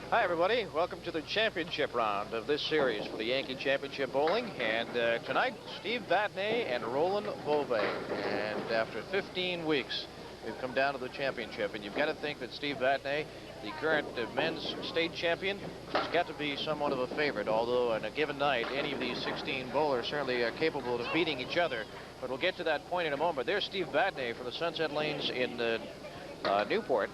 Hi, everybody. Welcome to the championship round of this series for the Yankee Championship Bowling. And tonight, Steve Vadney and Roland Boisvert. And after 15 weeks, we've come down to the championship. And you've got to think that Steve Vadney, the current men's state champion, has got to be somewhat of a favorite. Although on a given night, any of these 16 bowlers certainly are capable of beating each other. But we'll get to that point in a moment. There's Steve Vadney from the Sunset Lanes in Newport,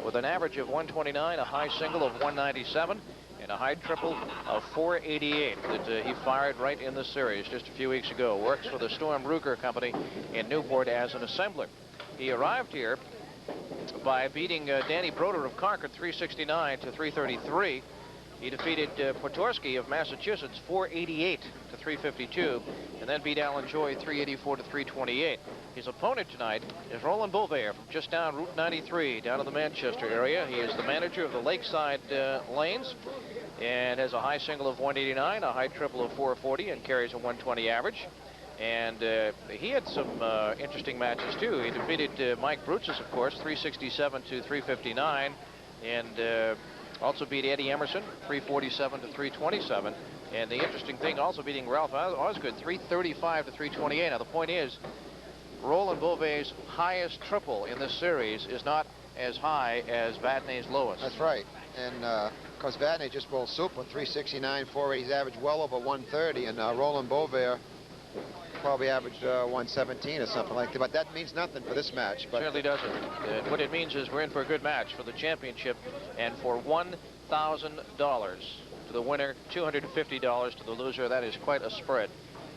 with an average of 129, a high single of 197, and a high triple of 488 that he fired right in the series just a few weeks ago. Works for the Storm Ruger Company in Newport as an assembler. He arrived here by beating Danny Broder of Concord 369 to 333. He defeated Potorsky of Massachusetts 488 to 352, and then beat Alan Joy 384 to 328. His opponent tonight is Roland Boisvert from just down Route 93, down in the Manchester area. He is the manager of the Lakeside Lanes and has a high single of 189, a high triple of 440, and carries a 120 average. And he had some interesting matches, too. He defeated Mike Brutzes, of course, 367 to 359, and also beat Eddie Emerson, 347 to 327. And the interesting thing, also beating Ralph Osgood, 335 to 328. Now, the point is, Roland Boisvert's highest triple in this series is not as high as Vadney's lowest. That's right. And, of course, Vadney just bowled super, 369, 480's average well over 130. And Roland Boisvert probably averaged 117 or something like that. But that means nothing for this match. But certainly doesn't. What it means is we're in for a good match for the championship, and for $1,000 to the winner, $250 to the loser. That is quite a spread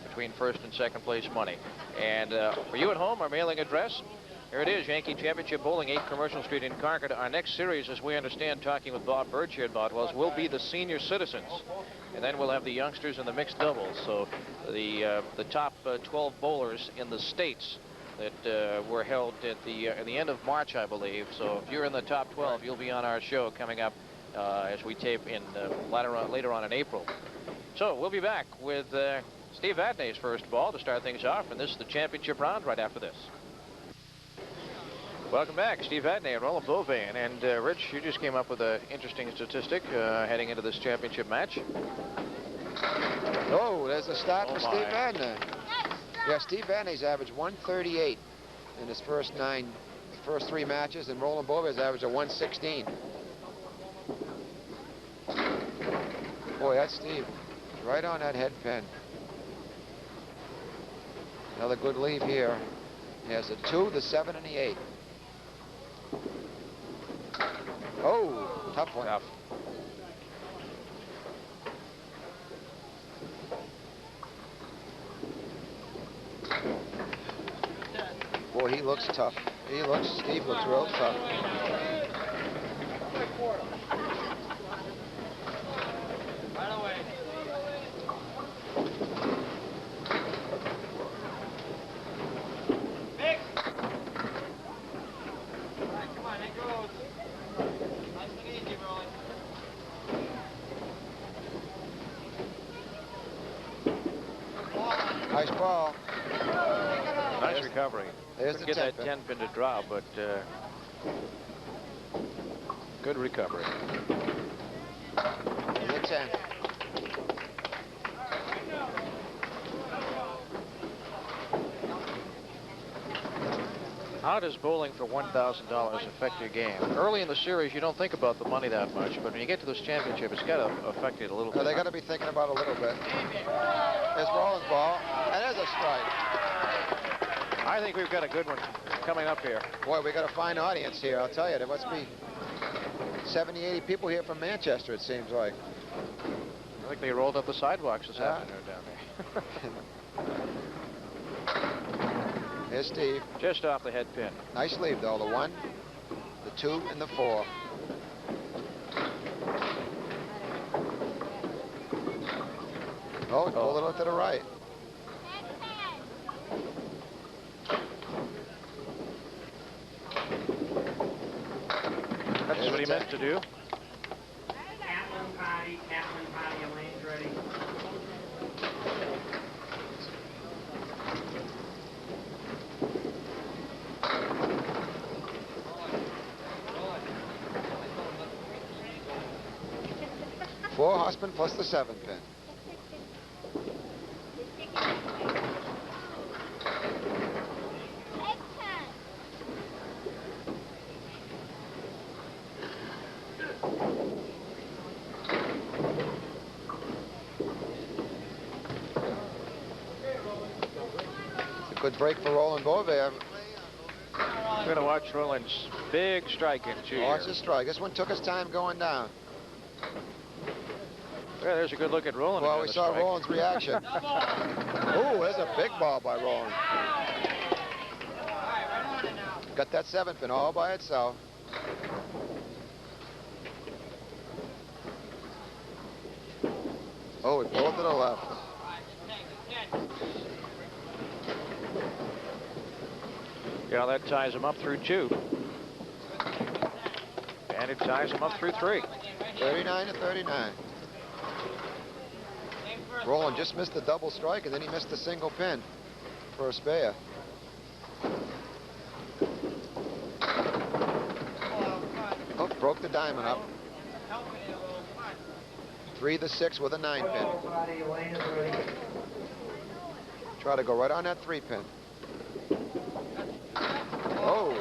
between first and second place money. And for you at home, our mailing address, here it is, Yankee Championship Bowling, 8 Commercial Street in Concord. Our next series, as we understand, talking with Bob Birch here at Botwell's, will be the senior citizens. And then we'll have the youngsters and the mixed doubles. So the top 12 bowlers in the states that were held at the end of March, I believe. So if you're in the top 12, you'll be on our show coming up as we tape in later on in April. So we'll be back with Steve Vadney's first ball to start things off, and this is the championship round right after this. Welcome back, Steve Vadney and Roland Boisvert. And Rich, you just came up with an interesting statistic heading into this championship match. oh, there's a start for Steve Vadney. Yeah, Steve Vadney's averaged 138 in his first 3 matches, and Roland Boisvert's averaged a 116. Boy, that's Steve. Right on that head pin. Another good leave here. He has the 2, the 7, and the 8. Oh, tough one. Tough. Boy, he looks tough. Steve looks real tough. Nice ball. Nice recovery. There's the get 10 that pin. 10 pin to drop, but good recovery. There's the 10. How does bowling for $1,000 affect your game? Early in the series, you don't think about the money that much, but when you get to this championship, it's got to affect it a little bit. They got to be thinking about it a little bit. There's Roland's ball, and there's a strike. I think we've got a good one coming up here. Boy, we got a fine audience here. I'll tell you, there must be 70, 80 people here from Manchester, it seems like. I think they rolled up the sidewalks this afternoon down there. Here's Steve. Just off the head pin. Nice leave, though. The 1, the 2, and the 4. Oh, a little to the right. That's what he meant to do. Captain Patty, your lane's ready. 4 Husband plus the 7 pin. It's a good break for Roland Boisvert. We're going to watch Roland's big strike in 2 Watch years. the strike. This one took his time going down. Yeah, there's a good look at Roland. Well, we saw strike. Roland's reaction. Oh, there's a big ball by Roland. Got that 7 pin all by itself. Oh, it pulled to the left. Yeah, that ties him up through 2. And it ties him up through 3. 39 to 39. Roland just missed the double strike, and then he missed the single pin for a spare. Oh, broke the diamond up. 3 to 6 with a 9 pin. Try to go right on that 3 pin. Oh.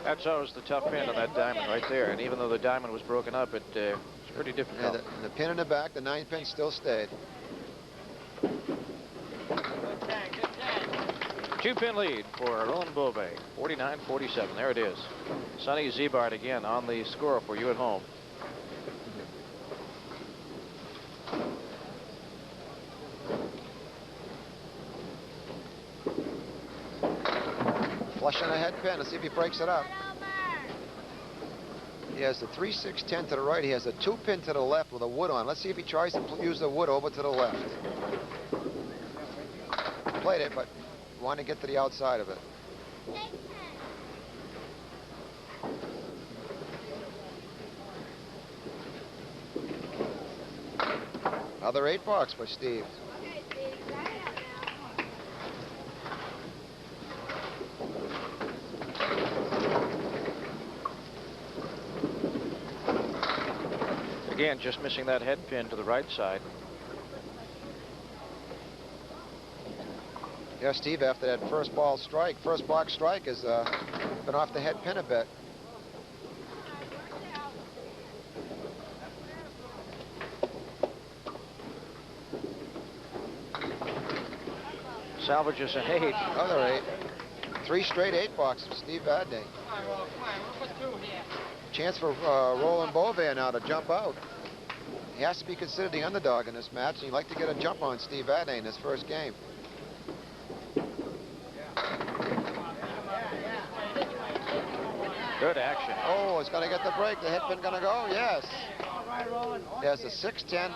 That's always the tough pin on that diamond right there. And even though the diamond was broken up, it's pretty difficult. And the pin in the back, the 9 pin still stayed. 2-pin lead for Roland Boisvert, 49-47. There it is. Sonny Ziebart again on the score for you at home. Flush on a head pin. Let's see if he breaks it up. He has the 3-6-10 to the right. He has a 2 pin to the left with a wood on. Let's see if he tries to use the wood over to the left. Played it, but wanted to get to the outside of it. Another 8-box for Steve. Again, just missing that head pin to the right side. Yeah, Steve, after that first box strike has been off the head pin a bit. Salvages an 8. Another 8. 3 straight 8-boxes for Steve Vadney. Chance for Roland Boisvert now to jump out. He has to be considered the underdog in this match, and he'd like to get a jump on Steve Vadney in his first game. Good action. Oh, it's going to get the break. The head pin going to go? Yes. There's a 6-10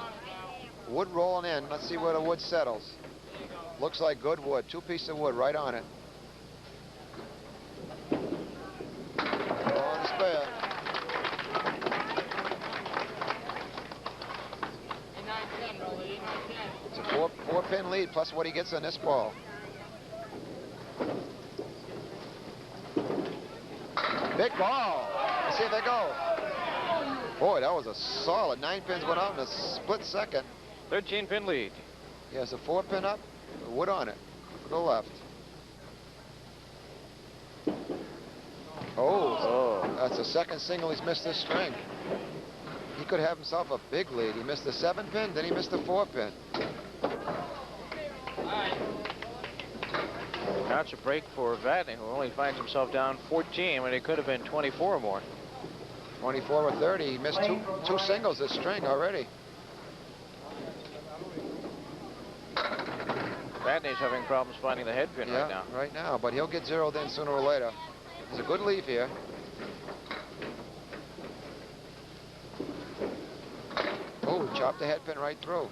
wood rolling in. Let's see where the wood settles. Looks like good wood. 2 pieces of wood right on it. On the spare. It's a 4-pin lead plus what he gets on this ball. Big ball. Let's see if they go. Boy, that was a solid. 9 pins went out in a split second. 13-pin lead. He has a 4-pin up, the wood on it, to the left. Oh, that's the second single he's missed this string. He could have himself a big lead. He missed the 7-pin, then he missed the 4-pin. That's a break for Vadney, who only finds himself down 14 when it could have been 24 or more. 24 or 30. He missed two singles this string already. Vadney's having problems finding the head pin right now. Right now, but he'll get zeroed in sooner or later. There's a good leave here. Oh, he chopped the head pin right through.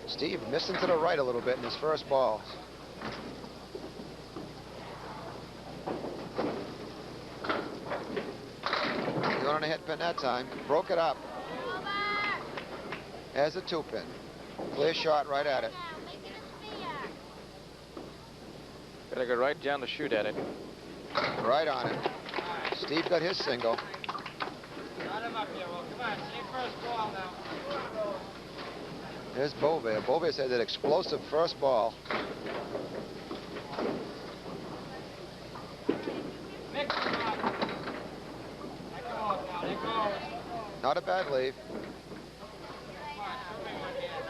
Steve missing to the right a little bit in his first ball. He went on a head pin that time. Broke it up. As a 2-pin. Clear shot right at it. Gotta go right down the chute at it. Right on it. Steve got his single. Got him up here. Well, come on. Same first ball now. There's Boisvert. Boisvert had that explosive first ball. Mix him up. Let go now. Let go. Not a bad leave. Come on. Show me one hand.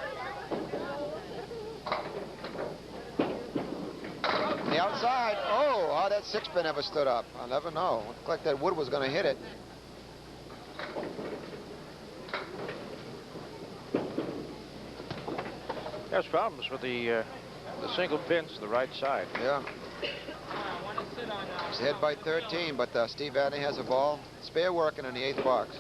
On the outside. Oh, how that six pin ever stood up. I'll never know. Looked like that wood was going to hit it. There's problems with the single pins to the right side. Yeah. I want to sit on He's ahead by 13, but Steve Vadney has a ball. Spare working in the 8th box.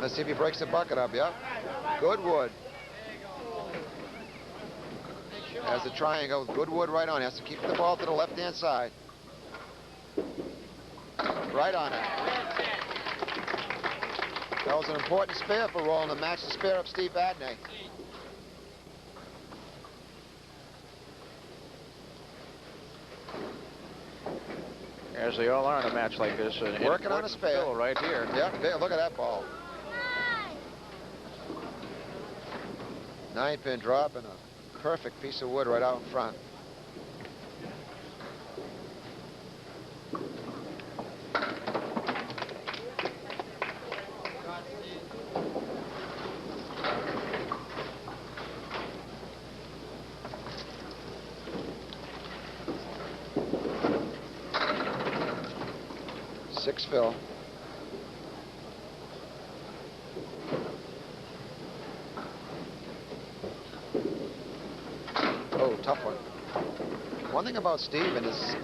Let's see if he breaks the bucket up. Yep. Good wood. Has the triangle. Good wood right on. Has to keep the ball to the left-hand side. Right on it. That was an important spare for Roland to match the spare of Steve Vadney. As they all are in a match like this. Working on a spare. Right here. Yep, there, look at that ball. 9-pin drop and a perfect piece of wood right out in front. Six fill. Oh, tough one. One thing about Steve in his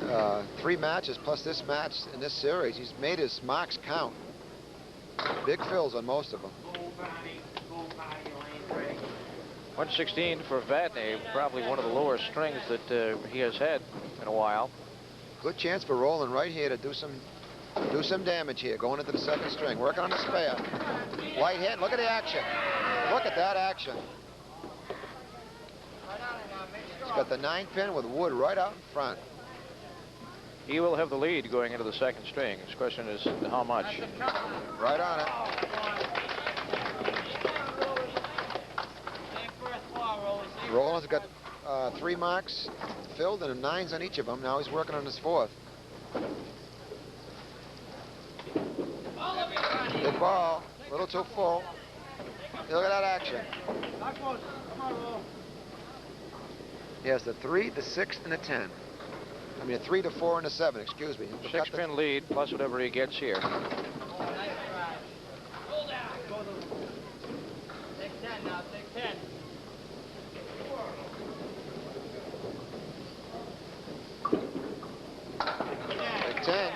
3 matches plus this match in this series, he's made his marks count. Big fills on most of them. Go, Bonnie. Go, Bonnie. Your lane's ready. 116 for Vadney, probably one of the lower strings that he has had in a while. Good chance for Roland right here to do some damage here, going into the 2nd string, working on the spare. Light hit, look at the action. Look at that action. He's got the 9-pin with wood right out in front. He will have the lead going into the 2nd string. His question is how much. Right on it. Same first ball, Roland. Same Roland's got 3 marks filled and 9s on each of them. Now he's working on his 4th. Good ball, a little too full. Look at that action. Come on, Roland. He has the 3, the 6, and the 10. I mean, a 3, the 4, and the 7, excuse me. 6-pin lead plus whatever he gets here. Nice try. Hold down. Go to 6-10 now. 6-10. Big 10.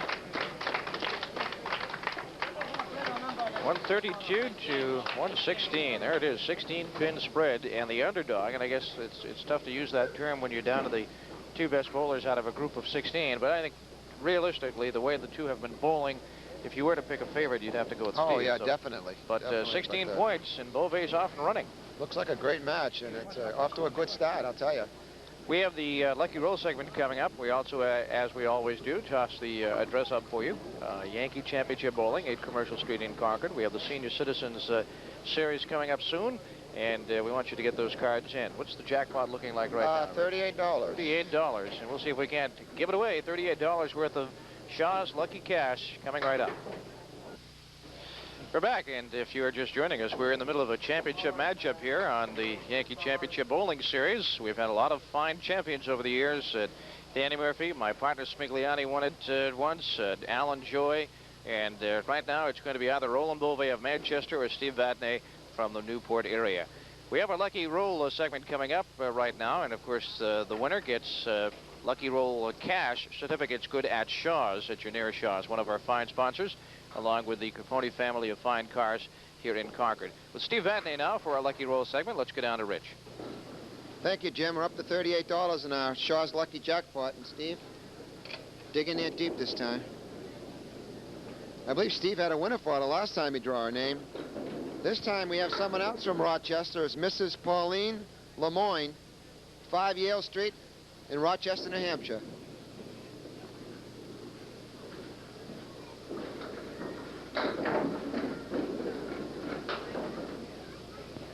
132 to 116. There it is, 16-pin spread, and the underdog. And I guess it's tough to use that term when you're down to the 2 best bowlers out of a group of 16. But I think realistically, the way the 2 have been bowling, if you were to pick a favorite, you'd have to go with Steve. Oh yeah, definitely. But definitely, 16 points, and Boisvert's off and running. Looks like a great match, and it's off to a good start, I'll tell you. We have the Lucky Roll segment coming up. We also, as we always do, toss the address up for you. Yankee Championship Bowling, 8 Commercial Street in Concord. We have the Senior Citizens Series coming up soon, and we want you to get those cards in. What's the jackpot looking like right now? $38. $38, and we'll see if we can't give it away. $38 worth of Shaw's Lucky Cash coming right up. We're back, and if you're just joining us, we're in the middle of a championship matchup here on the Yankee Championship Bowling Series. We've had a lot of fine champions over the years. Danny Murphy, my partner Smigliani won it once, Alan Joy, and right now it's going to be either Roland Boisvert of Manchester or Steve Vadney from the Newport area. We have our Lucky Roll segment coming up right now, and of course the winner gets Lucky Roll cash certificates good at Shaw's, at your nearest Shaw's, one of our fine sponsors, along with the Capone family of fine cars here in Concord. With Steve Vadney now for our Lucky Roll segment, let's go down to Rich. Thank you, Jim. We're up to $38 in our Shaw's Lucky Jackpot. And Steve, dig in there deep this time. I believe Steve had a winner for it the last time he drew our name. This time we have someone else from Rochester. It's Mrs. Pauline Lemoyne, 5 Yale Street in Rochester, New Hampshire.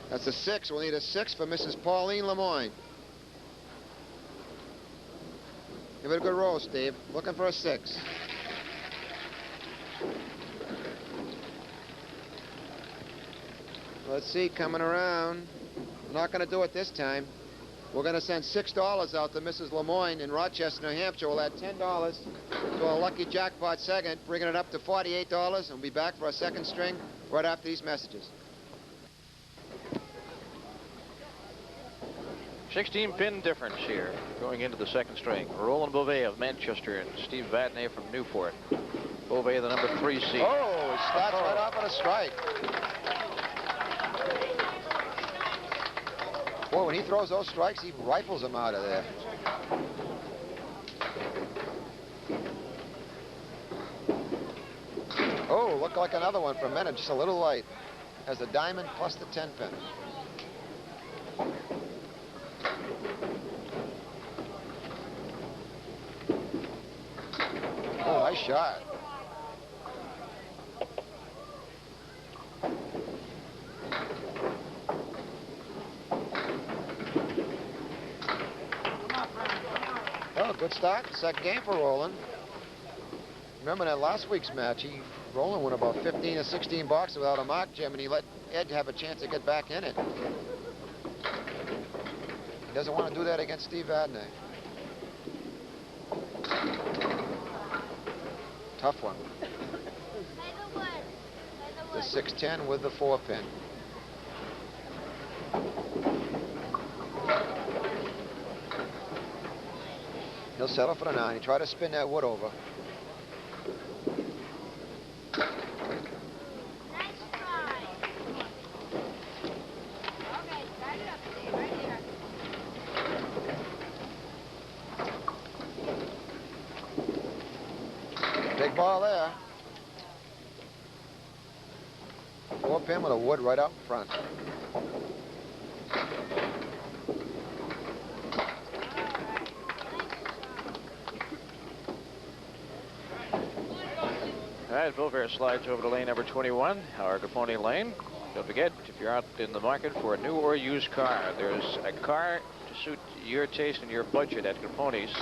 That's a 6. We'll need a 6 for Mrs. Pauline Lemoyne. Give it a good roll, Steve. Looking for a 6. Let's see, coming around. I'm not going to do it this time. We're going to send $6 out to Mrs. Lemoyne in Rochester, New Hampshire. We'll add $10 to a lucky jackpot second, bringing it up to $48. And we'll be back for our second string right after these messages. 16-pin difference here going into the second string. Roland Boisvert of Manchester and Steve Vadney from Newport. Boisvert, the number 3 seed. Oh, he starts right off on a strike. Boy, when he throws those strikes, he rifles them out of there. Oh, looked like another one for a minute, just a little light. Has the diamond plus the 10-pin. Oh, nice shot. Oh, good start. Second game for Roland. Remember that last week's match, Roland went about 15 or 16 boxes without a mark, Jim, and he let Ed have a chance to get back in it. He doesn't want to do that against Steve Vadney. Tough one. The 6-10 with the 4-pin. He'll settle for the 9. He tried to spin that wood over. Big ball there. 4-pin with a wood right out in front. All right, Boisvert slides over to lane number 21, our Capone lane. Don't forget, if you're out in the market for a new or used car, there's a car to suit your taste and your budget at Capone's,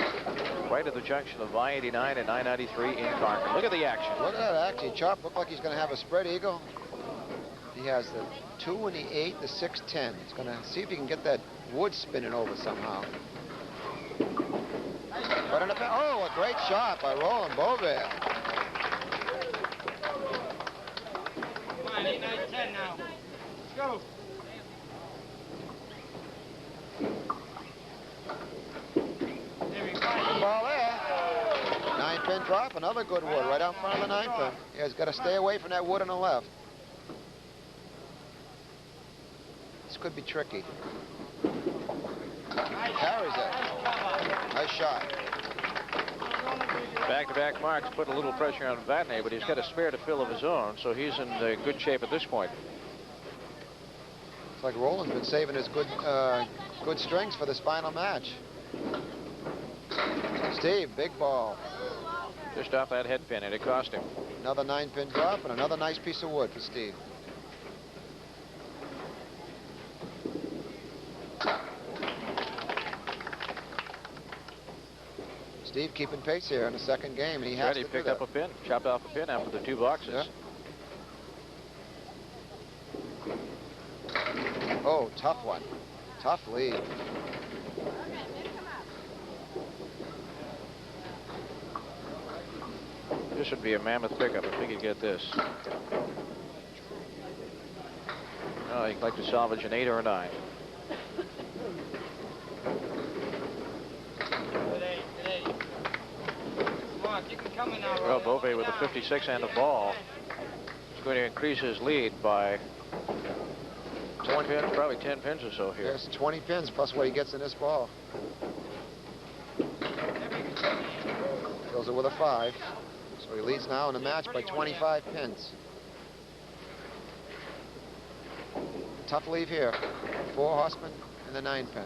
right at the junction of I-89 and I-93 in Concord. Look at the action. Look at that action. Chop looked like he's going to have a spread eagle. He has the 2 and the 8, the 6-10. He's going to see if he can get that wood spinning over somehow. But oh, a great shot by Roland Boisvert. Come on, 8, 9, 10 now. Let's go. Ball there. 9-pin drop, another good wood right out in front of the 9-pin. Yeah, he's got to stay away from that wood on the left. This could be tricky. Carries it. Nice shot. Back-to-back marks put a little pressure on Vadney, but he's got a spare to fill of his own, so he's in good shape at this point. It's like Roland's been saving his good strings for this final match. Steve, big ball. Just off that head pin, and it cost him. Another 9-pin drop and another nice piece of wood for Steve. Steve keeping pace here in the second game, and he has to do picked that. up a pin, chopped off a pin after the 2 boxes. Yeah. Oh, tough one. Tough lead. This would be a mammoth pickup if we could get this. Oh, he'd like to salvage an 8 or a 9. Well, Boisvert with a 56 and a ball is going to increase his lead by 20 pins, probably 10 pins or so here. Yes, 20 pins plus what he gets in this ball. Fills it with a 5. So he leads now in the match by 25 pins. Tough leave here. 4 horsemen and the 9 pin.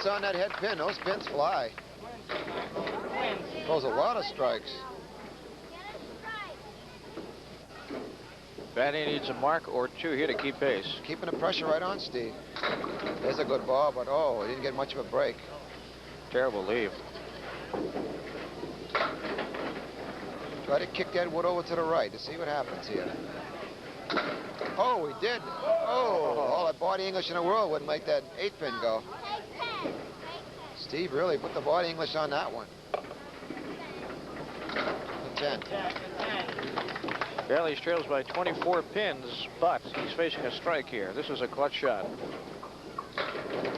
On that head pin, those pins fly. Those a lot of strikes. Vadney needs a mark or 2 here to keep pace. Keeping the pressure right on Steve. There's a good ball, but oh, he didn't get much of a break. Terrible leave. Try to kick that wood over to the right to see what happens here. Oh, he did. Oh, all that body English in the world wouldn't make that 8 pin go. Steve really put the body English on that one. 10. Barely trails by 24 pins, but he's facing a strike here. This is a clutch shot.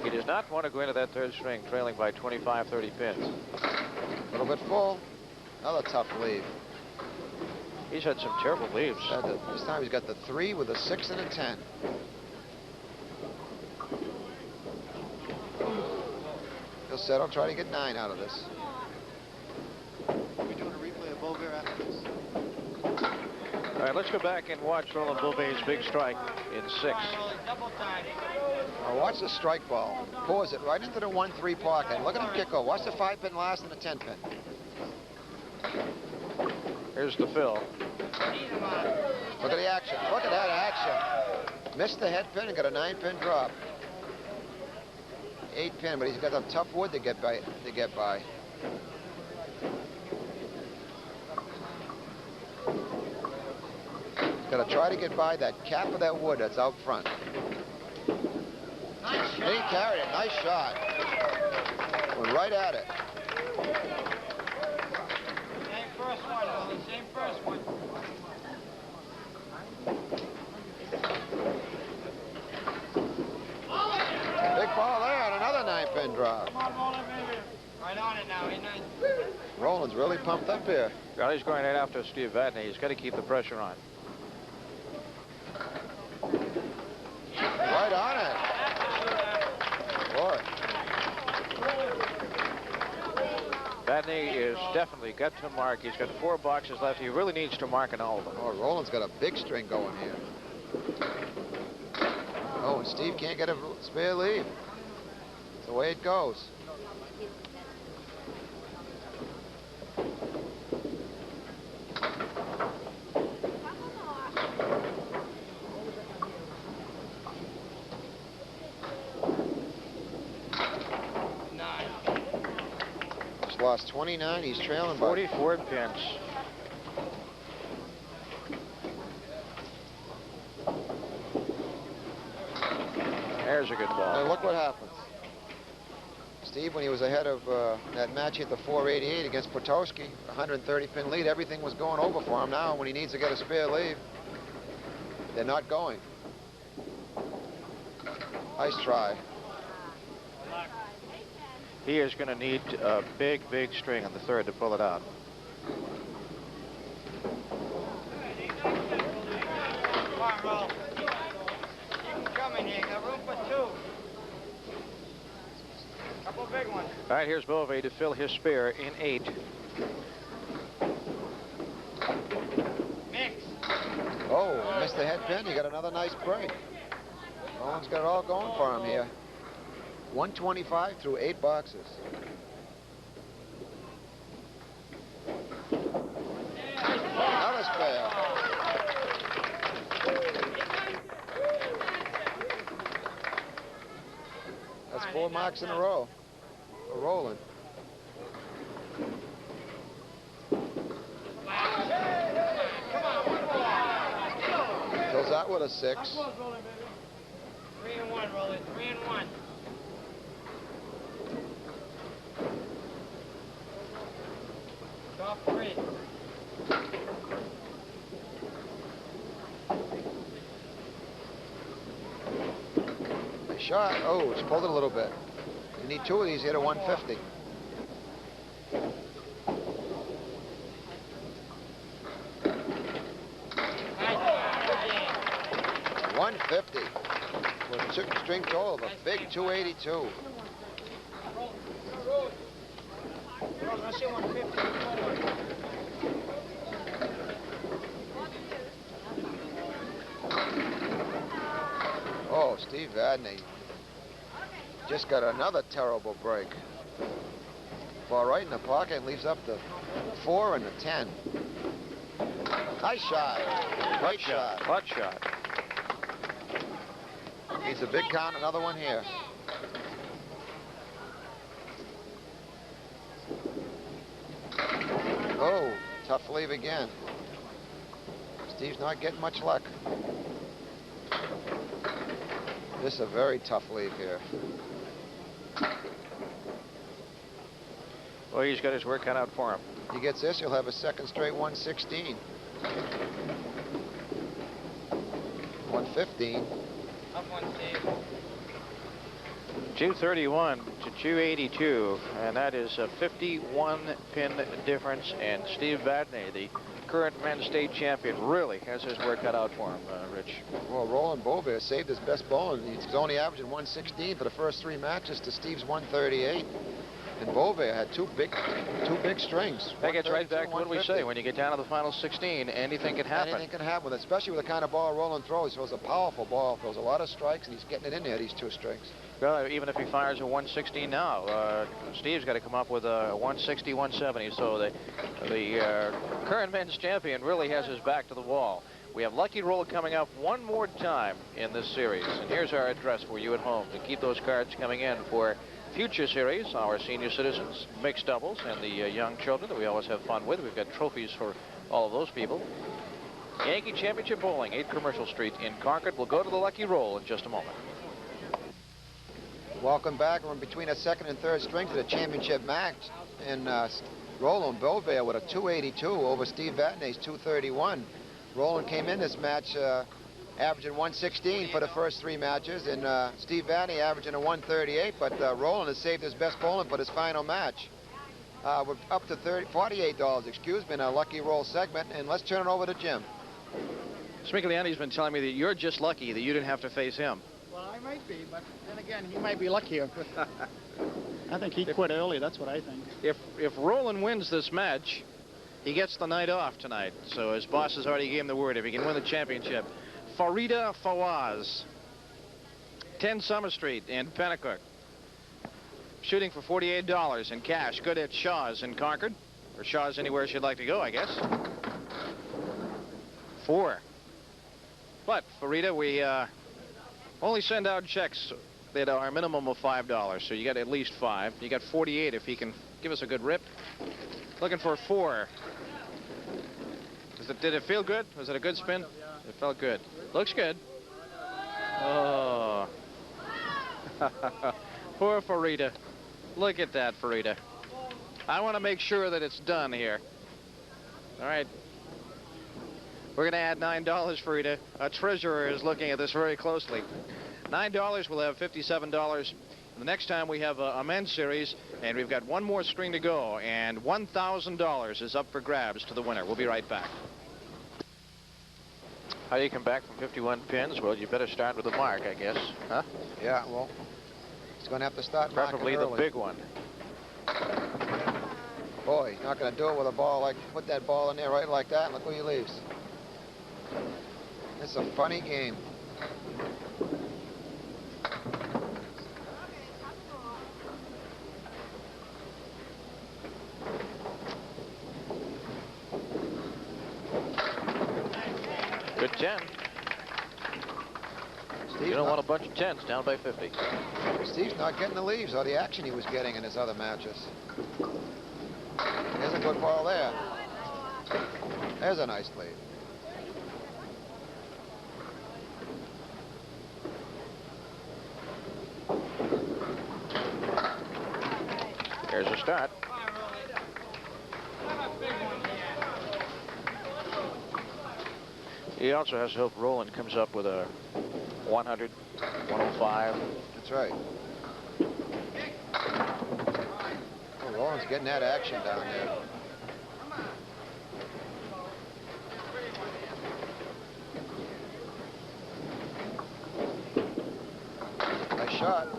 He does not want to go into that 3rd string trailing by 25, 30 pins. A little bit full. Another tough leave. He's had some terrible leaves. This time he's got the 3 with a 6 and a 10. He'll settle, try to get 9 out of this. Are we doing a replay of Boisvert after this? All right, let's go back and watch Roland Boisvert's big strike in 6. Now watch the strike ball. Pause it right into the 1-3 pocket. Look at him kick over. Watch the 5 pin last and the 10 pin. Here's the fill. Look at the action. Look at that action. Missed the head pin and got a 9 pin drop. 8 pin, but he's got a tough wood to get by. He's got to try to get by that cap of that wood that's out front. Nice shot. He carried it. Nice shot. Went right at it. Same first one, Willie. Same first one. Big ball there and another 9 pin drop. Come on, Roland, baby. Right on it now. Roland's really pumped up here. Well, he's going right after Steve Vadney. He's got to keep the pressure on. Right on it. Boy. Vadney is definitely got to mark. He's got 4 boxes left. He really needs to mark in all of them. Oh, Roland's got a big string going here. Oh, and Steve can't get a spare lead. That's the way it goes. He's lost 29. He's trailing by 44 pins. There's a good ball. And look what happens. Steve, when he was ahead of that match at the 488 against Potowski, 130 pin lead, everything was going over for him. Now, when he needs to get a spare lead, they're not going. Nice try. He is going to need a big, big string on the 3rd to pull it out. Come on, Roll. Keep him coming here. Got room for 2. Couple big ones. All right, here's Boisvert to fill his spare in 8. Mix. Oh, missed the head pin. He got another nice break. Roland's got it all going for him here. 125 through 8 boxes. Another spare. That's 4 marks in a row for Roland. Fills out with a 6. 3 and 1, Roland. 3 and 1. Off 3. Nice shot. Oh, it's pulled it a little bit. You need 2 of these here to 150. 150. With a string total of a big 282. Let's see 150. Oh, Steve Vadney just got another terrible break. Ball right in the pocket and leaves up the 4 and the 10. Nice shot. Great shot. Hot shot. Needs a big count, another one here. Oh, tough leave again. Steve's not getting much luck. This is a very tough leave here. Well, he's got his work cut out for him. He gets this, he'll have a second straight 116. 115. Up 1, Steve. 231 to 282, and that is a 51-pin difference. And Steve Vadney, the current men's state champion, really has his work cut out for him, Rich. Well, Roland Boisvert saved his best bowling. He's only averaging 116 for the first 3 matches to Steve's 138. And Boisvert had two big strings. That gets right back to what we say. When you get down to the final 16, anything can happen. Anything can happen, with it, especially with the kind of ball Roland throws. He throws a powerful ball, throws a lot of strikes, and he's getting it in there, these 2 strings. Well, even if he fires a 116 now, Steve's got to come up with a 160, 170. So the current men's champion really has his back to the wall. We have Lucky Roll coming up one more time in this series. And here's our address for you at home to keep those cards coming in for future series, our senior citizens, mixed doubles, and the young children that we always have fun with. We've got trophies for all of those people. Yankee Championship Bowling, 8 Commercial Street in Concord. We'll go to the Lucky Roll in just a moment. Welcome back. We're in between a second and third string to the championship match. And Roland Boisvert with a 282 over Steve Vadney's 231. Roland came in this match averaging 116 for the first 3 matches, and Steve Vadney averaging a 138, but Roland has saved his best bowling for this final match. We're up to $48, excuse me, in our Lucky Roll segment, and let's turn it over to Jim. Smigliani's been telling me that you're just lucky that you didn't have to face him. Well, I might be, but then again, he might be luckier. I think he quit early, that's what I think. If Roland wins this match, he gets the night off tonight. So his boss has already gave him the word if he can win the championship. Farida Fawaz, 10 Summer Street in Pennacook. Shooting for $48 in cash. Good at Shaw's in Concord. Or Shaw's anywhere she'd like to go, I guess. 4. But, Farida, we only send out checks that are a minimum of $5. So you got at least 5. You got 48 if he can give us a good rip. Looking for 4. Did it feel good? Was it a good spin? It felt good. Looks good. Oh. Poor Farida. Look at that, Farida. I want to make sure that it's done here. All right. We're going to add $9, Farida. Our treasurer is looking at this very closely. $9, we'll have $57. The next time we have a men's series, and we've got one more string to go, and $1,000 is up for grabs to the winner. We'll be right back. How do you come back from 51 pins? Well, you better start with a mark, I guess. Huh? Yeah, well, he's going to have to start preferably the big one. Boy, he's not going to do it with a ball like, put that ball in there right like that, and look where he leaves. It's a funny game. Good 10. You don't want a bunch of 10s down by 50. Steve's not getting the leaves or the action he was getting in his other matches. There's a good ball there. There's a nice lead. Here's a start. He also has hope Roland comes up with a 100, 105. That's right. Oh, Roland's getting that action down there. Nice shot.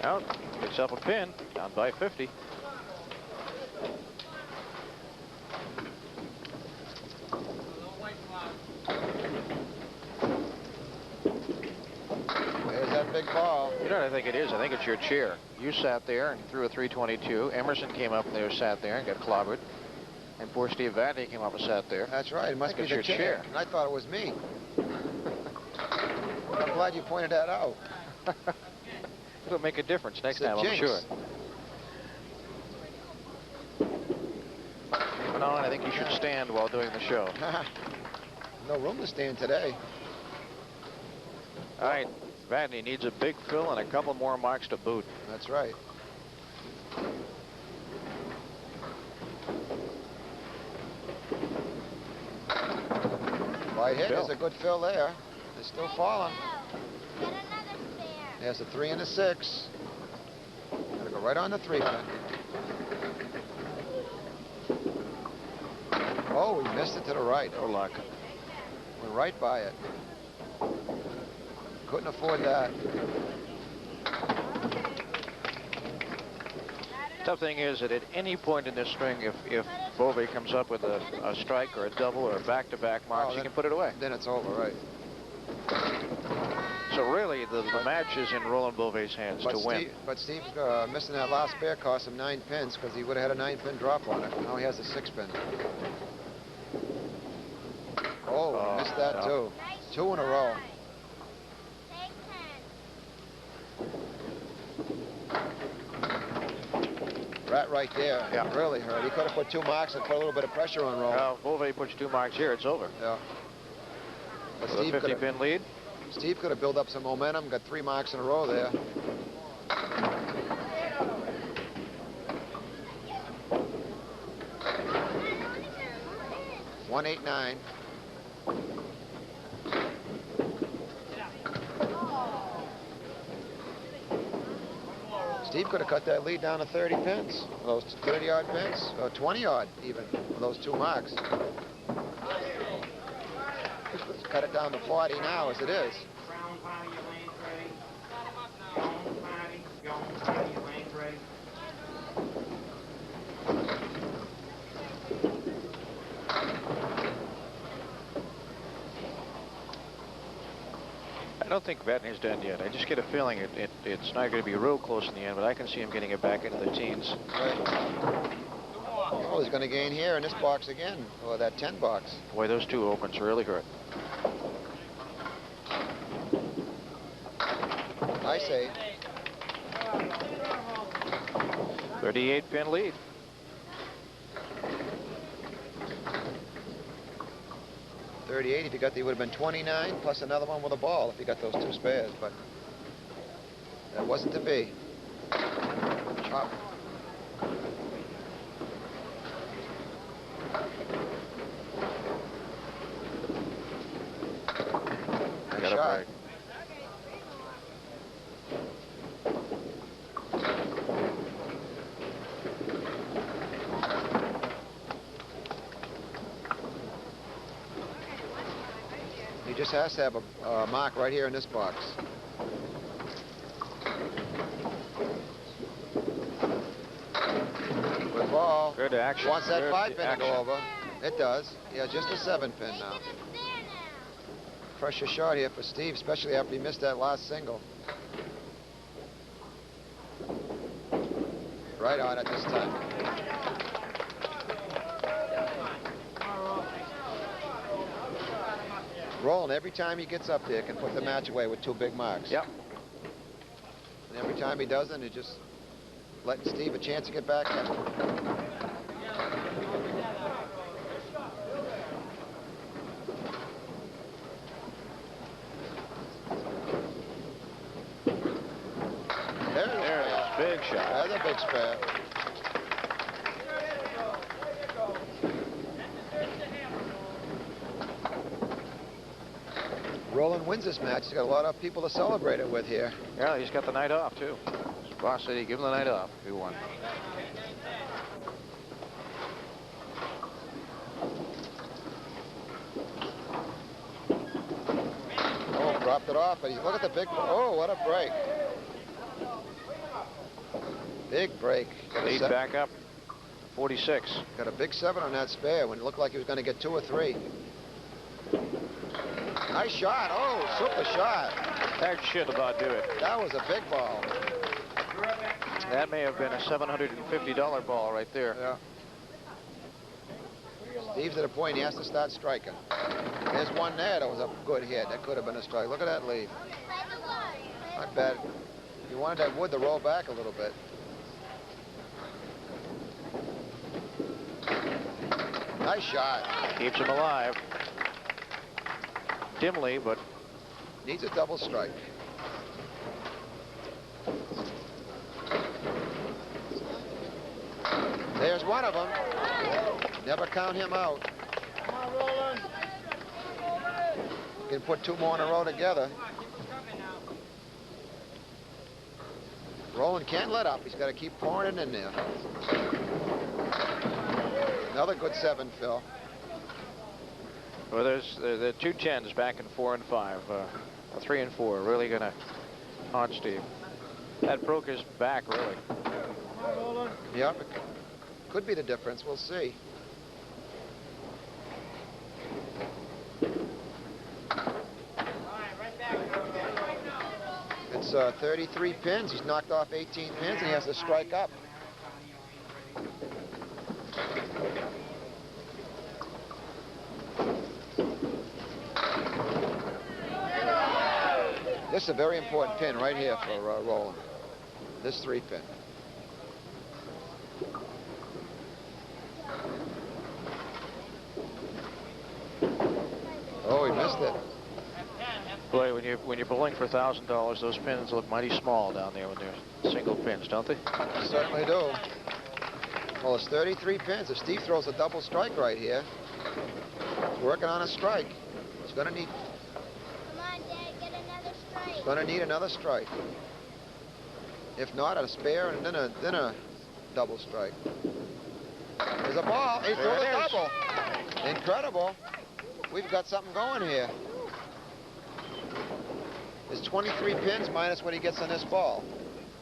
Out, picks up a pin, down by 50. There's that big ball. You know what I think it is? I think it's your chair. You sat there and threw a 322. Emerson came up there, sat there and got clobbered. And poor Steve Vadney came up and sat there. That's right. It must be it's the your chair. And I thought it was me. I'm glad you pointed that out. It'll make a difference next It's a time, I'm jinx. sure. No, I think you should stand while doing the show. No room to stand today. All right, Vadney needs a big fill and a couple more marks to boot. That's right. Right hit is a good fill there. They're still falling. Get another spare. There's a 3 and a 6. Gotta go right on the 3 pin. Oh, he missed it to the right. No luck. Went right by it. Couldn't afford that. Tough thing is that at any point in this string, if Boisvert comes up with a strike or a double or back-to-back marks, he can put it away. Then it's over, right? So really, the match is in Roland Boisvert's hands to win. But Steve missing that last spare cost him 9 pins because he would have had a 9-pin drop on it. Now he has a 6-pin. Oh, he missed that too. 2 in a row. Take 10. Right there. Yeah. Really hurt. He could have put 2 marks and put a little bit of pressure on Roland. Well, Boisvert puts 2 marks here, it's over. Yeah. But With a 50-pin lead. Steve could have built up some momentum, got 3 marks in a row there. $189. Steve could have cut that lead down to 30 pins, those 30-odd pins, or 20-odd even, with those 2 marks. Let's cut it down to 40 now, as it is. I don't think Vadney's done yet. I just get a feeling it's not going to be real close in the end, but I can see him getting it back into the teens. Right. Oh, he's going to gain here in this box again, or that 10 box. Boy, those 2 opens really hurt. I say. 38-pin lead. $38. If he got, he would have been 29 plus another one with a ball if he got those 2 spares, but that wasn't to be. Chop. Nice Got a shot. break. He just has to have a mark right here in this box. Good ball. Good action. Wants that Good 5-pin to go action. over. It does. Yeah, just a 7-pin now. Pressure shot here for Steve, especially after he missed that last single. Right on it this time. Roland, every time he gets up there, can put the match away with 2 big marks. Yep. And every time he doesn't, he's just letting Steve a chance to get back in. There it There is. it is. Big shot. That's a big spare. Roland wins this match. He's got a lot of people to celebrate it with here. Yeah, he's got the night off, too. His boss said he'd give him the night off if he won. Oh, dropped it off, but look at the big. Oh, what a break. Big break. Lead back up. 46. Got a big 7 on that spare when it looked like he was going to get 2 or 3. Nice shot. Oh, super shot. That should about do it. That was a big ball. That may have been a $750 ball right there. Yeah. Steve's at a point he has to start striking. There's one there that was a good hit. That could have been a strike. Look at that lead. Not bad. You wanted that wood to roll back a little bit. Nice shot. Keeps him alive. Dimly, but Needs a double strike. There's one of them. Never count him out. Come on, Roland. You can put 2 more in a row together. Roland can't let up. He's got to keep pouring it in there. Another good 7, Phil. well, there's the 2 10s back in 4 and 5. 3 and 4 really going to haunt Steve. That broke his back, really. Come on, Roland. Yep, it could be the difference. We'll see. It's 33 pins. He's knocked off 18 pins, and he has to strike up. This is a very important pin right here for Roland. This 3 pin. Oh, he missed it. Boy, when you're bowling for $1,000, those pins look mighty small down there when they're single pins, don't they? Certainly do. Well, it's 33 pins. If Steve throws a double strike right here, he's working on a strike. He's going to need. Come on, Dad, get another strike. He's going to need another strike. If not, a spare and then a double strike. There's a ball. He threw There a it is. double. Incredible. We've got something going here. There's 23 pins minus what he gets on this ball.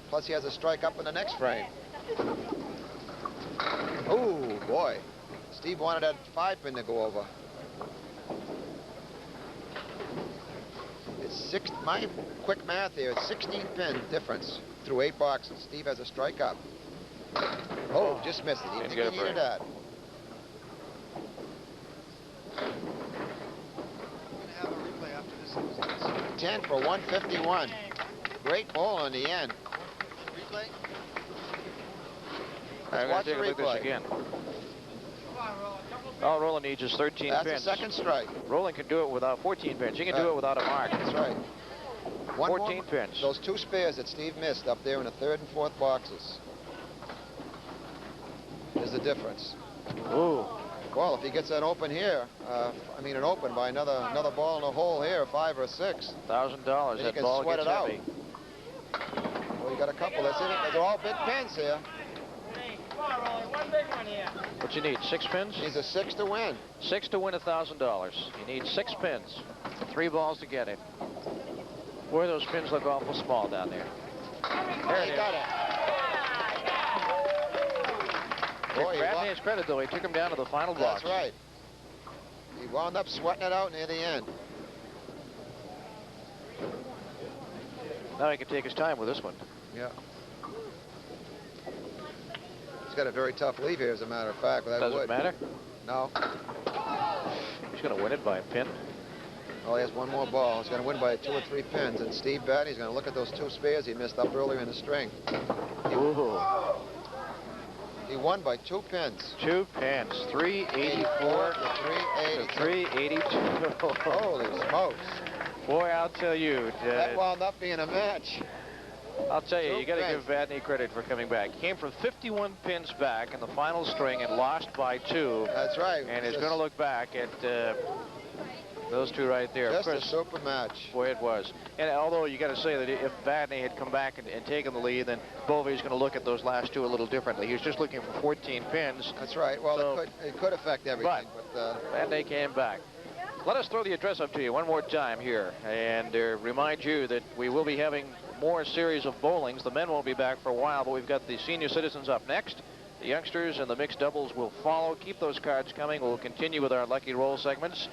Plus he has a strike up in the next frame. Oh, boy. Steve wanted that 5 pin to go over. It's my quick math here, it's 16 pin difference through 8 boxes. Steve has a strike up. Oh, just missed it. He didn't think he needed that. 10 for 151. Great ball in the end. Replay? I'm going watch to take a the look at this replay. again. All Roland needs is 13 That's pins. the second strike. Roland can do it without 14 pins. He can do it without a mark. That's right. 14 pins. Those 2 spares that Steve missed up there in the 3rd and 4th boxes. There's the difference. Ooh. Well, if he gets that open here, an open by another ball in the hole here, 5 or 6. $1,000. Then That you can ball sweat gets it out. heavy. Well, you got a couple. That's it. They're all big pins here. Hey, come on, Roland, one big one here. What you need? 6 pins? He's a 6 to win. 6 to win $1,000. You need 6 pins. 3 balls to get it. Boy, those pins look awful small down there. There He it got is. it. Boy, he Vadney his credit, though. He took him down to the final box. That's right. He wound up sweating it out near the end. Now he can take his time with this one. Yeah. He's got a very tough leave here, as a matter of fact. With that Doesn't wood. matter. No. He's going to win it by a pin. Oh, he has one more ball. He's going to win by 2 or 3 pins. And Steve Vadney's going to look at those 2 spares he missed up earlier in the string. Ooh. He won by 2 pins. 2 pins. 384 to 382. 382. Holy smokes. Boy, I'll tell you. That wound up being a match. I'll tell you, you got to give Vadney credit for coming back. He came from 51 pins back in the final string and lost by 2. That's right. And is going to look back at those two right there. Just a super match. Boy, it was. And although you got to say that if Vadney had come back and taken the lead, then Boisvert's going to look at those last two a little differently. He was just looking for 14 pins. That's right. Well, so, it could affect everything. But Vadney came back. Let us throw the address up to you one more time here and remind you that we will be having more series of bowlings. The men won't be back for a while, but we've got the senior citizens up next. The youngsters and the mixed doubles will follow. Keep those cards coming. We'll continue with our lucky roll segments.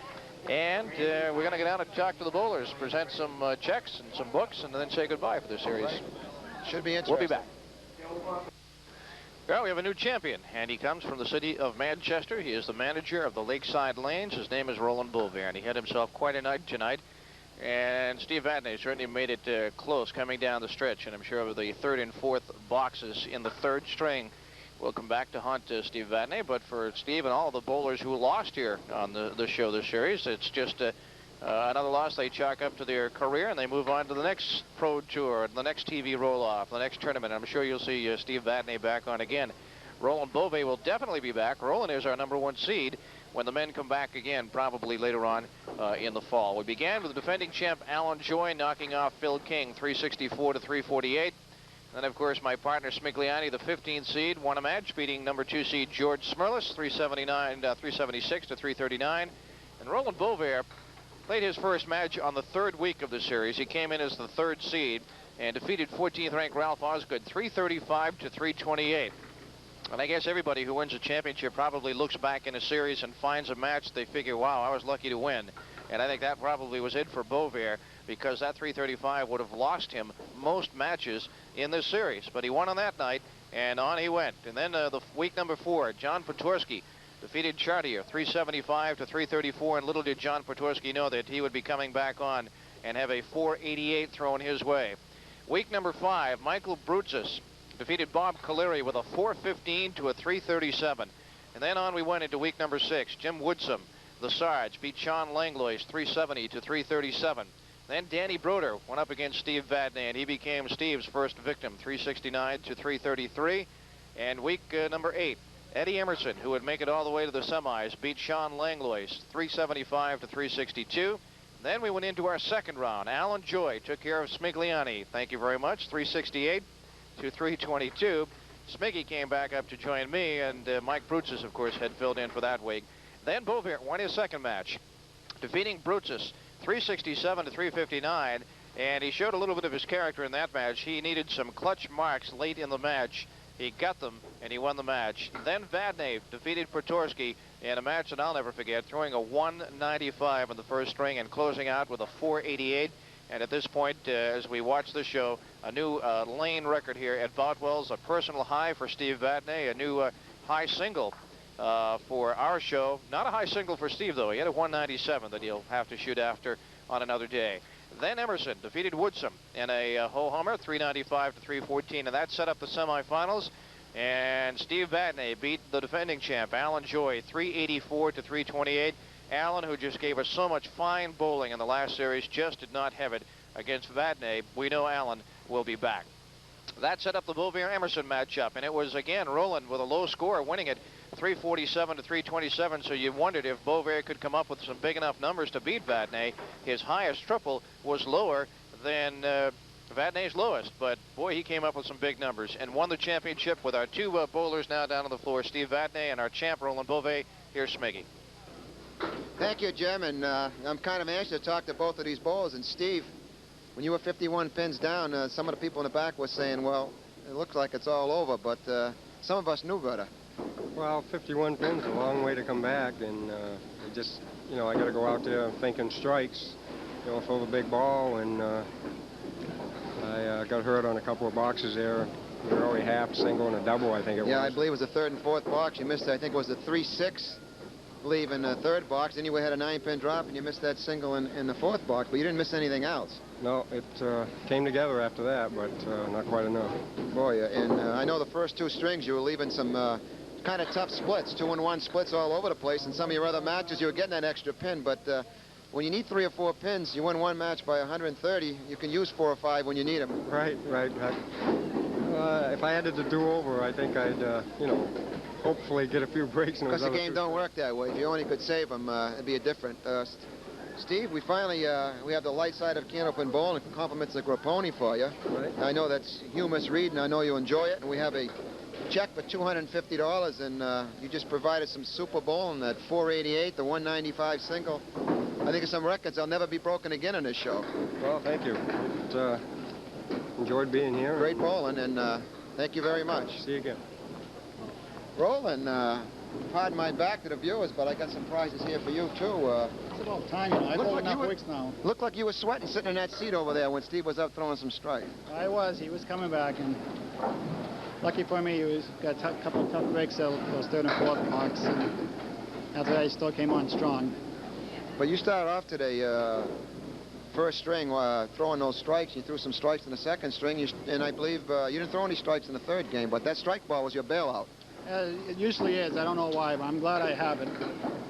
And we're going to get out and talk to the bowlers, present some checks and some books, and then say goodbye for the series. Right. Should be interesting. We'll be back. Well, we have a new champion, and he comes from the city of Manchester. He is the manager of the Lakeside Lanes. His name is Roland Boisvert, and he had himself quite a night tonight. And Steve Vadney certainly made it close coming down the stretch, and I'm sure of the third and fourth boxes in the third string will come back to haunt Steve Vadney. But for Steve and all the bowlers who lost here on the show this series, it's just another loss they chalk up to their career, and they move on to the next pro tour, the next TV roll-off, the next tournament. I'm sure you'll see Steve Vadney back on again. Roland Boisvert will definitely be back. Roland is our #1 seed when the men come back again, probably later on in the fall. We began with the defending champ Alan Joy knocking off Phil King 364 to 348. Then, of course, my partner Smigliani, the 15th seed, won a match, beating #2 seed George Smirlis 376 to 339. And Roland Boisvert played his first match on the third week of the series. He came in as the third seed and defeated 14th ranked Ralph Osgood 335 to 328. And I guess everybody who wins a championship probably looks back in a series and finds a match they figure, wow, I was lucky to win. And I think that probably was it for Boisvert, because that 335 would have lost him most matches in this series. But he won on that night, and on he went. And then the week #4, John Potorsky defeated Chartier 375 to 334, and little did John Potorsky know that he would be coming back on and have a 488 thrown his way. Week #5, Michael Brutzis defeated Bob Caleri with a 415 to a 337. And then on we went into week #6. Jim Woodsum, the Sarge, beat Sean Langlois 370 to 337. Then Danny Broder went up against Steve Vadney, and he became Steve's first victim, 369 to 333. And week #8, Eddie Emerson, who would make it all the way to the semis, beat Sean Langlois 375 to 362. Then we went into our second round. Alan Joy took care of Smigliani, thank you very much, 368 to 322. Smiggy came back up to join me, and Mike Brutzis, of course, had filled in for that week. Then Boisvert won his second match, defeating Brutzis 367 to 359, and he showed a little bit of his character in that match. He needed some clutch marks late in the match. He got them, and he won the match. Then Vadney defeated Potorsky in a match that I'll never forget, throwing a 195 in the first string and closing out with a 488. And at this point, as we watch the show, a new lane record here at Boutwell's, a personal high for Steve Vadney, a new high single for our show. Not a high single for Steve, though. He had a 197 that he'll have to shoot after on another day. Then Emerson defeated Woodsum in a ho-hummer, 395 to 314, and that set up the semifinals. And Steve Vadney beat the defending champ, Alan Joy, 384 to 328. Alan, who just gave us so much fine bowling in the last series, just did not have it against Vadney. We know Alan will be back. That set up the Boisvert-Emerson matchup, and it was, again, Roland with a low score, winning it 347 to 327, so you wondered if Boisvert could come up with some big enough numbers to beat Vadney. His highest triple was lower than Vadney's lowest, but boy, he came up with some big numbers and won the championship with our two bowlers now down on the floor, Steve Vadney and our champ, Roland Boisvert. Here's Smiggy. Thank you, Jim, and I'm kind of anxious to talk to both of these bowlers. And Steve, when you were 51 pins down, some of the people in the back were saying, well, it looks like it's all over, but some of us knew better. Well, 51 pins, a long way to come back, and it just, you know, I got to go out there thinking strikes, you know, throw the big ball, and I got hurt on a couple of boxes there. We were only half, single, and a double, I think it was. Yeah, I believe it was the third and fourth box. You missed, I think it was the 3-6. I believe in the third box. Then you had a 9-pin drop, and you missed that single in the fourth box, but you didn't miss anything else. No, it came together after that, but not quite enough. Boy, and I know the first two strings you were leaving some kind of tough splits, 2-and-1 splits all over the place. In some of your other matches, you were getting that extra pin, but when you need 3 or 4 pins, you win one match by 130. You can use 4 or 5 when you need them. Right. If I had it to do over, I think I'd, you know, hopefully get a few breaks. Because the game don't work that way. If you only could save them, it'd be a different. Steve, we finally we have the light side of Candlepin Bowling. Compliments of Grapponi for you. Right. I know that's humorous reading. I know you enjoy it. And we have a check for $250, and you just provided some super bowling at 488, the 195 single. I think of some records that'll never be broken again on this show. Well, thank you. Enjoyed being here. Great bowling, and thank you very much. See you again. Roland, pardon my back to the viewers, but I got some prizes here for you, too. It's about time, you know. I've Look bowled like you enough were- weeks now. Looked like you were sweating sitting in that seat over there when Steve was up throwing some strikes. I was. He was coming back, and lucky for me, he got a couple of tough breaks those third and fourth marks. And after that, he still came on strong. But you started off today, first string, throwing those strikes. You threw some strikes in the second string, and I believe you didn't throw any strikes in the third game, but that strike ball was your bailout. It usually is. I don't know why, but I'm glad I have it.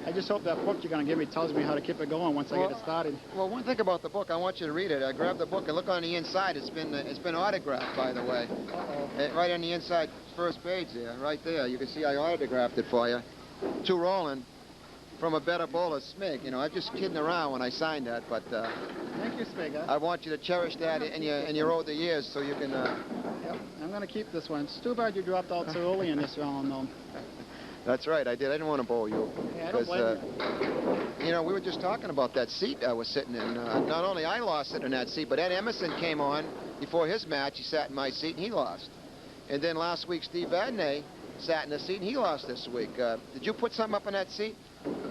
I just hope that book you're going to give me tells me how to keep it going once I get it started. Well, one thing about the book, I want you to read it. I grabbed the book and look on the inside. It's been autographed, by the way. Uh-oh. Right on the inside first page there, right there. You can see I autographed it for you. To Roland, from a better bowler, Smig. You know, I'm just kidding around when I signed that, but Thank you, Spiga. I want you to cherish that in your older years so you can... Yep, I'm going to keep this one. It's too bad you dropped out so early in this round, though. That's right, I did. I didn't want to bowl you. Yeah, I don't blame you know, we were just talking about that seat I was sitting in. Not only I lost it in that seat, but Ed Emerson came on before his match. He sat in my seat, and he lost. And then last week, Steve Vadney sat in the seat, and he lost this week. Did you put something up in that seat?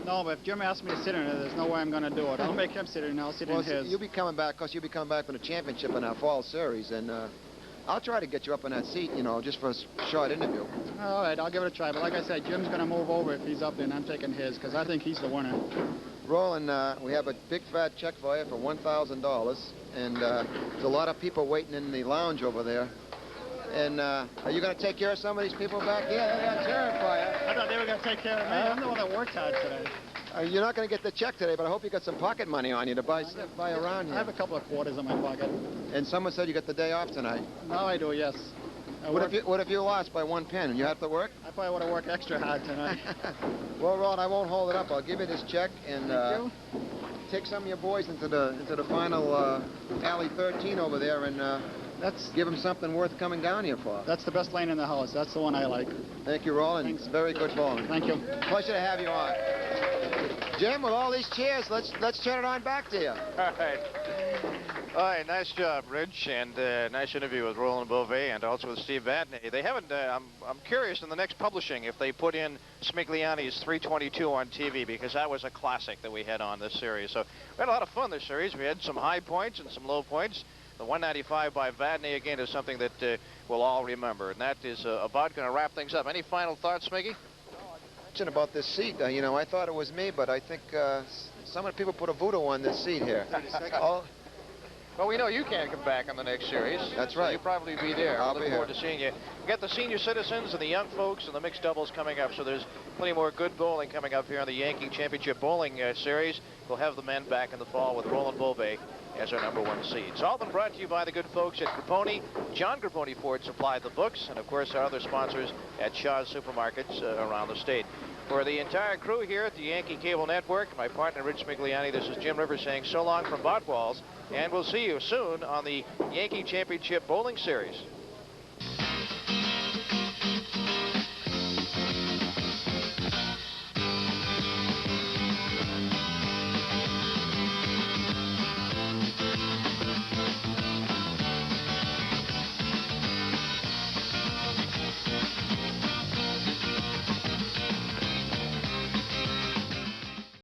No, but if Jim asked me to sit in it, there's no way I'm going to do it. I'll make him sit in it, and I'll sit in his. You'll be coming back, because you'll be coming back from the championship in our fall series, and I'll try to get you up in that seat, you know, just for a short interview. All right, I'll give it a try. But like I said, Jim's going to move over if he's up there, and I'm taking his, because I think he's the winner. Roland, we have a big fat check for you for $1,000, and there's a lot of people waiting in the lounge over there. And are you going to take care of some of these people back here? They got cheering for you. I thought they were going to take care of me. I'm the one that worked hard today. You're not going to get the check today, but I hope you got some pocket money on you to buy around here. I have a couple of quarters in my pocket. And someone said you got the day off tonight. Now I do, yes. What if you lost by 1 pin and you have to work? I probably would have worked extra hard tonight. Well, Ron, I won't hold it up. I'll give you this check and take some of your boys into the final alley 13 over there and give them something worth coming down here for. That's the best lane in the house. That's the one I like. Thank you, Roland. Thanks. Very good bowling. Thank you. Pleasure to have you on. Jim, with all these cheers, let's turn it on back to you. All right, nice job, Rich, and nice interview with Roland Boisvert and also with Steve Vadney. They haven't, I'm curious in the next publishing if they put in Smigliani's 322 on TV, because that was a classic that we had on this series. So we had a lot of fun this series. We had some high points and some low points. The 195 by Vadney, again, is something that we'll all remember, and that is about going to wrap things up. Any final thoughts, Smiggy? About this seat, you know, I thought it was me, but I think some of the people put a voodoo on this seat here. Well, we know you can't come back on the next series. That's so right. You'll probably be there. I'll look be forward here. to seeing you. We got the senior citizens and the young folks and the mixed doubles coming up, so there's plenty more good bowling coming up here on the Yankee Championship Bowling Series. We'll have the men back in the fall with Roland Boisvert as our #1 seed. It's all been brought to you by the good folks at Grapponi. John Grapponi Ford supplied the books, and of course our other sponsors at Shaw's Supermarkets around the state. For the entire crew here at the Yankee Cable Network, my partner Rich Smigliani, this is Jim Rivers saying so long from Bot Walls, and we'll see you soon on the Yankee Championship Bowling Series.